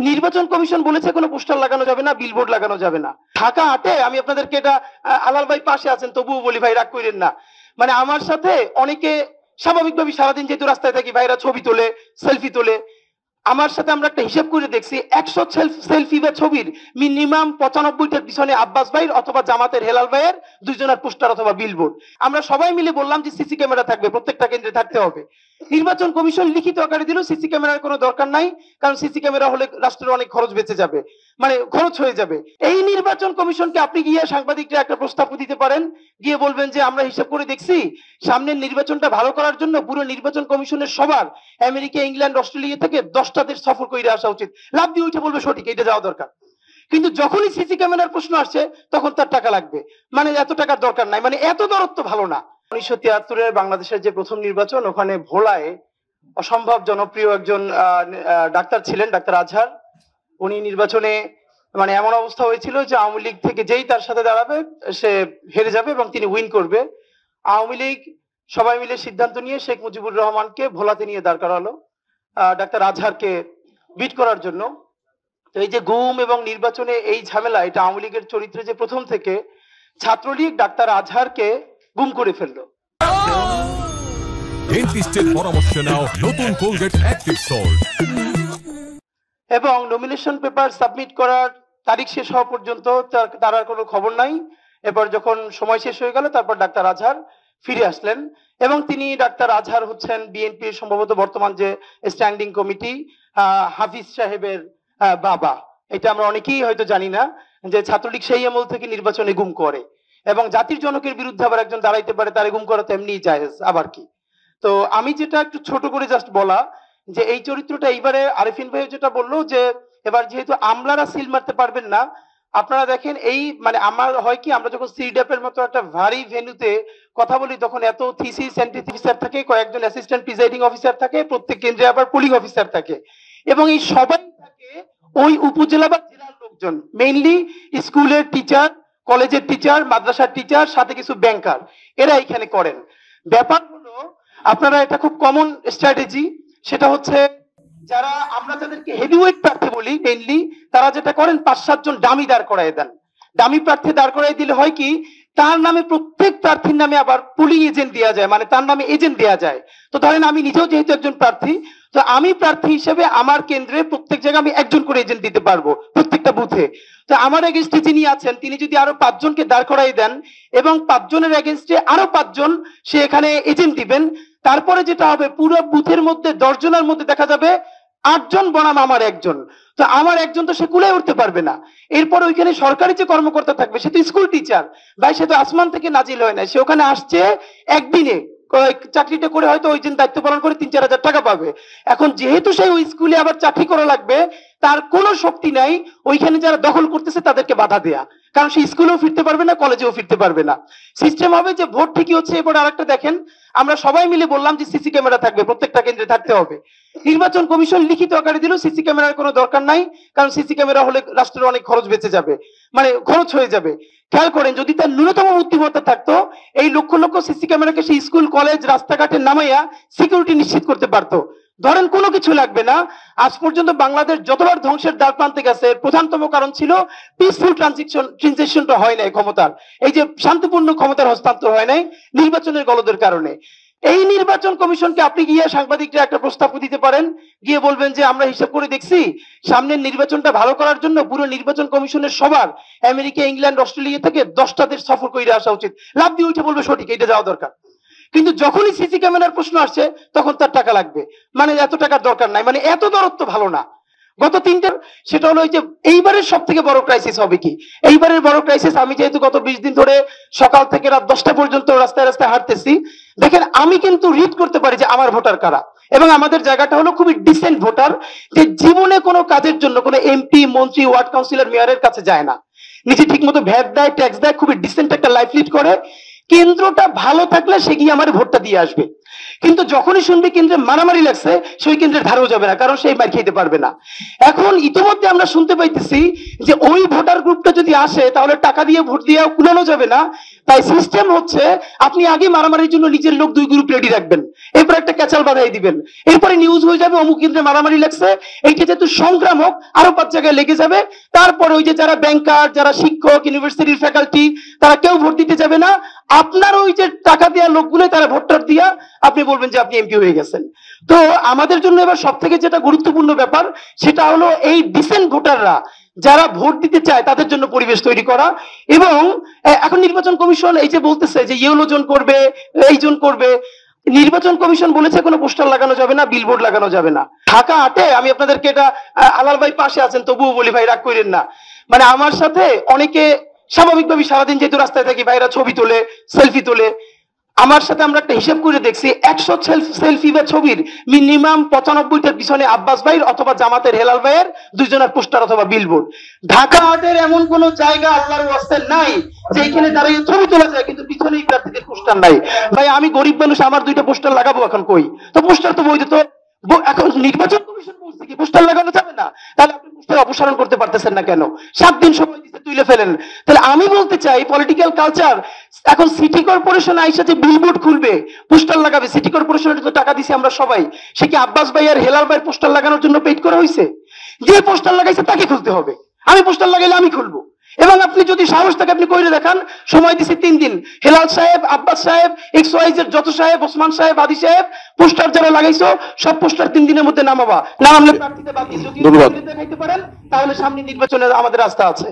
নির্বাচন কমিশন বলেছে কোনো পোস্টার লাগানো যাবে না, বিলবোর্ড লাগানো যাবে না। ঢাকা 8-এ আমি আপনাদেরকে এটা, আলাল ভাই পাশে আছেন তবুও বলি ভাই রাগ করেন না, মানে আমার সাথে অনেকে স্বাভাবিকভাবে সারাদিন যেহেতু রাস্তায় থাকি ভাইরা ছবি তোলে, সেলফি তোলে। আমার সাথে আমরা একটা হিসাব করে দেখছি 100 সেলফি বা ছবির মিনিমাম 95টার পিছনে আব্বাস ভাইয়ের অথবা জামাতের হেলাল ভাইয়ের দুইজনের পোস্টার অথবা বিলবোর্ড। আমরা সবাই মিলে বললাম যে সিসি ক্যামেরা থাকবে, প্রত্যেকটা কেন্দ্রে থাকতে হবে। নির্বাচন কমিশন লিখিত আকারে দিল সিসি ক্যামেরার কোনো দরকার নাই, কারণ সিসি ক্যামেরা হলে রাষ্ট্রের অনেক খরচ বেঁচে যাবে, মানে খরচ হয়ে যাবে। এই নির্বাচন কমিশনকে আপনি গিয়ে সাংবাদিকরা একটা প্রস্তাব দিতে পারেন, গিয়ে বলবেন যে আমরা হিসাব করে দেখছি সামনের নির্বাচনটা ভালো করার জন্য পুরো নির্বাচন কমিশনের সবার আমেরিকা, ইংল্যান্ড, অস্ট্রেলিয়া থেকে 10টা দেশ সফর করে আসা উচিত। লাভ দিয়ে উঠে বলবে সঠিক, এটা যাওয়া দরকার। কিন্তু যখনই সিসি ক্যামেরার প্রশ্ন আসছে তখন তার টাকা লাগবে, মানে এত টাকার দরকার নাই, মানে এত দরত্ব ভালো না। 1973-এর বাংলাদেশের যে প্রথম নির্বাচন, ওখানে ভোলায় অসম্ভব জনপ্রিয় একজন ডাক্তার ছিলেন, ডাক্তার আজহার। উনি নির্বাচনে মানে এমন অবস্থা হয়েছিল যে আওয়ামী লীগ থেকে যেই তার সাথে দাঁড়াবে সে হেরে যাবে এবং তিনি উইন করবে। আওয়ামী লীগ সবাই মিলে সিদ্ধান্ত নিয়ে শেখ মুজিবুর রহমানকে ভোলাতে নিয়ে দাঁড় করালো ডাক্তার আজহারকে বিট করার জন্য। তো এই যে গুম এবং নির্বাচনে এই ঝামেলা, এটা আওয়ামী লীগের চরিত্রে যে প্রথম থেকে ছাত্রলীগ ডাক্তার আজহারকে গুম করে ফেললো। এবং নমিনেশন পেপার সাবমিট করার তারিখ শেষ হওয়া পর্যন্ত তার আর কোনো খবর নাই। এরপর যখন সময় শেষ হয়ে গেল তারপর ডাক্তার আজহার ফিরে আসলেন এবং তিনি, ডাক্তার আজহার হচ্ছেন বিএনপির সম্ভবত বর্তমান যে স্ট্যান্ডিং কমিটি হাফিজ সাহেবের বাবা। এটা আমরা অনেকেই হয়তো জানি না যে ছাত্রলীগ সেই আমল থেকে নির্বাচনে গুম করে এবং জাতির জনকের বিরুদ্ধে আবার একজন দাঁড়াইতে পারে, তারে গুম করা তো এমনিই জায়েজ, আবার কি। তো আমি যেটা একটু ছোট করে জাস্ট বলা যে এই চরিত্রটা এইবারে আরিফিন ভাই যেটা বললো যে এবার যেহেতু আমলারা সিল মারতে পারবেন না, আপনারা দেখেন এই মানে আমার হয় কি, আমরা যখন সিডাপের মতো একটা ভারী ভেন্যুতে কথা বলি তখন এত থিসিস অফিসার থাকে, কয়েকজন অ্যাসিস্ট্যান্ট প্রিজাইডিং অফিসার থাকে, প্রত্যেক কেন্দ্রে আবার পুলিং অফিসার থাকে এবং এই সবাই থাকে ওই উপজেলা বা জেলার লোকজন, মেইনলি স্কুলের টিচার, কলেজের টিচার, মাদ্রাসার টিচার, সাথে কিছু ব্যাংকার, এরা এখানে করেন। ব্যাপার হলো আপনারা এটা খুব কমন স্ট্র্যাটেজি, সেটা হচ্ছে যারা আমরা যাদেরকে হেভিওয়েট প্রার্থী বলি মেইনলি, তারা যেটা করেন 5-7 জন ডামি দাঁড় করায় দেন। ডামি প্রার্থী দাঁড় করাই দিলে হয় কি, তার নামে প্রত্যেক প্রার্থীর নামে আবার পুলিং এজেন্ট দেওয়া যায়, মানে তার নামে এজেন্ট দেওয়া যায়। তো ধরেন আমি নিজেও যেহেতু একজন প্রার্থী, তো আমি প্রার্থী হিসেবে আমার কেন্দ্রে প্রত্যেক জায়গায় আমি একজন করে এজেন্ট দিতে পারবো প্রত্যেকটা বুথে। তো আমার এগেনস্টে যিনি আছেন তিনি যদি আরো 5 জনকে দাঁড় করাই দেন এবং 5 জনের এগেনস্টে আরো 5 জন সে এখানে এজেন্ট দিবেন, তারপরে যেটা হবে পুরো বুথের মধ্যে 10 জনের মধ্যে দেখা যাবে 8 জন বনাম আমার একজন। তো আমার একজন তো সে কুলে উঠতে পারবে না। এরপর ওইখানে সরকারি যে কর্মকর্তা থাকবে সে তো স্কুল টিচার ভাই, সে তো আসমান থেকে নাজিল হয় না, সে ওখানে আসছে একদিনে চাকরিটা করে হয়তো ওই দিন দায়িত্ব পালন করে 3-4 হাজার টাকা পাবে। এখন যেহেতু সেই ওই স্কুলে আবার চাকরি করা লাগবে, তার কোনো শক্তি নাই ওইখানে যারা দখল করতেছে তাদেরকে বাধা দেয়া, কারণ সে স্কুলেও ফিরতে পারবে না, কলেজেও ফিরতে পারবে না। সিস্টেম হবে যে ভোট ঠিকই হচ্ছে। এবার আরেকটা দেখেন, আমরা সবাই মিলে বললাম যে সিসি ক্যামেরা থাকবে, প্রত্যেকটা কেন্দ্রে থাকতে হবে। নির্বাচন কমিশন লিখিত আকারে দিল সিসি ক্যামেরার কোনো দরকার নাই, কারণ সিসি ক্যামেরা হলে রাষ্ট্রের অনেক খরচ বেঁচে যাবে, মানে খরচ হয়ে যাবে। খেয়াল করেন, যদি তার ন্যূনতম বুদ্ধিমত্তা থাকতো এই লক্ষ লক্ষ সিসি ক্যামেরাকে সে স্কুল, কলেজ, রাস্তাঘাটে নামাইয়া সিকিউরিটি নিশ্চিত করতে পারতো। ধরেন কোনো কিছু লাগবে না। আজ পর্যন্ত বাংলাদেশ যতবার ধ্বংসের দ্বার প্রান্তে গেছে প্রধানতম কারণ ছিল পিসফুল ট্রানজিশনটা হয় নাই ক্ষমতার, এই যে শান্তিপূর্ণ ক্ষমতার হস্তান্তর হয় নাই নির্বাচনের গলদের কারণে। এই নির্বাচন কমিশনকে আপনি গিয়ে সাংবাদিকরা একটা প্রস্তাব দিতে পারেন, গিয়ে বলবেন যে আমরা হিসাব করে দেখছি সামনের নির্বাচনটা ভালো করার জন্য পুরো নির্বাচন কমিশনের সবার আমেরিকা, ইংল্যান্ড, অস্ট্রেলিয়া থেকে 10টা দেশ সফর করে আসা উচিত। লাভ দিয়ে উঠে বলবে সঠিক, এটা যাওয়া দরকার। কিন্তু যখনই সিসি ক্যামেরার প্রশ্ন আসছে তখন তার টাকা লাগবে, মানে এত টাকার দরকার নাই, মানে এত দরত্ব ভালো না। গত 3টার সেটা হলো যে এইবারের সব থেকে বড় ক্রাইসিস হবে কি, এইবারের বড় ক্রাইসিস, আমি যেহেতু গত 20 দিন ধরে সকাল থেকে রাত 10টা পর্যন্ত রাস্তায় রাস্তায় হাঁটতেছি, দেখেন আমি কিন্তু রিড করতে পারি যে আমার ভোটার কারা। এবং আমাদের জায়গাটা হলো খুবই ডিসেন্ট ভোটার, যে জীবনে কোনো কাজের জন্য কোনো এমপি, মন্ত্রী, ওয়ার্ড কাউন্সিলর, মেয়রের কাছে যায় না, নিজে ঠিক মতো ভ্যাট দেয়, ট্যাক্স দেয়, খুবই ডিসেন্ট একটা লাইফ লিড করে। কেন্দ্রটা ভালো থাকলে সে গিয়ে আমার ভোটটা দিয়ে আসবে। কিন্তু যখনই শুনবে কেন্দ্রে মারামারি লাগছে সেই কেন্দ্রের ধারেও যাবে না, কারণ সেই মার খেতে পারবে না। এখন ইতিমধ্যে আমরা শুনতে পাইতেছি যে ওই ভোটার গ্রুপটা যদি আসে তাহলে টাকা দিয়ে ভোট দিয়ে কুলানো যাবে না। তাই সিস্টেম হচ্ছে আপনি আগে মারামারির জন্য নিজের লোক 2 গ্রুপ রেডি রাখবেন, এরপর একটা ক্যাচাল বাঁধাই দিবেন, এরপরে নিউজ হয়ে যাবে অমুক কেন্দ্রে মারামারি লাগছে, এইটা যেহেতু সংক্রামক আরো 5 জায়গায় লেগে যাবে। তারপরে ওই যে যারা ব্যাংকার, যারা শিক্ষক, ইউনিভার্সিটির ফ্যাকাল্টি, তারা কেউ ভোট দিতে যাবে না। আপনার ওই যে টাকা দেওয়া লোকগুলো তারা ভোটটা দিয়া আপনি বলবেন যে আপনি এমপি হয়ে গেছেন। তো আমাদের জন্য এবার সব থেকে যেটা গুরুত্বপূর্ণ ব্যাপার সেটা হলো এই ডিসেন্ট ভোটাররা যারা ভোট দিতে চায় তাদের জন্য পরিবেশ তৈরি করা। এবং এখন নির্বাচন কমিশন এই যে বলতেছে যে ইয়েলো জোন করবে, এই জোন করবে, নির্বাচন কমিশন বলেছে কোনো পোস্টার লাগানো যাবে না, বিলবোর্ড লাগানো যাবে না। ঢাকা 8-এ আমি আপনাদেরকে এটা, আলাল ভাই পাশে আছেন তবুও বলি ভাই রাগ করেন না, মানে আমার সাথে অনেকে স্বাভাবিকভাবে সারাদিন যেহেতু রাস্তায় থাকি ভাইরা ছবি তোলে, সেলফি তোলে, আমার সাথে আমরা একটা হিসাব করে দেখছি 100 সেলফি বা ছবির মিনিমাম 95টার পিছনে আব্বাস ভাইয়ের অথবা জামাতের হেলাল ভাইয়ের 2 জনের পোস্টার অথবা বিলবোর্ড। ঢাকা 8-এর এমন কোন জায়গা আল্লাহর ওয়াস্তে নাই যেখানে দাঁড়িয়ে ছবি তোলা যায় কিন্তু পিছনেই প্রার্থীদের পোস্টার নাই। ভাই আমি গরিব মানুষ, আমার 2টা পোস্টার লাগাবো এখন কই? তো পোস্টার তো বৈধ, তো এখন নির্বাচন কমিশন বলছে কি পোস্টার লাগানো যাবে না, তাহলে আপনি পোস্টার অপসারণ করতে পারতেছেন না কেন? 7 দিন সময় দিতে তুলে ফেলেন। তাহলে আমি বলতে চাই পলিটিক্যাল কালচার, এখন সিটি কর্পোরেশন আইসা যে বিলবোর্ড খুলবে, পোস্টার লাগাবে, সিটি কর্পোরেশনের তো টাকা দিছি আমরা সবাই, সে কি আব্বাস ভাই আর হেলাল ভাইয়ের পোস্টার লাগানোর জন্য পেইড করা হয়েছে? যে পোস্টার লাগাইছে তাকে খুলতে হবে, আমি পোস্টার লাগাইলে আমি খুলবো। এবং আপনি যদি সাহস থাকে আপনি কইরে দেখান, সময় দিছি 3 দিন, হেলাল সাহেব, আব্বাস সাহেব, XYZ যত সাহেব, ওসমান সাহেব, আদি সাহেব, পোস্টার যারা লাগাইছো সব পোস্টার 3 দিনের মধ্যে নামাবা, না নামলে প্রার্থীতে বাতিল। যদি দেখাইতে পারেন তাহলে সামনে নির্বাচনের আমাদের রাস্তা আছে।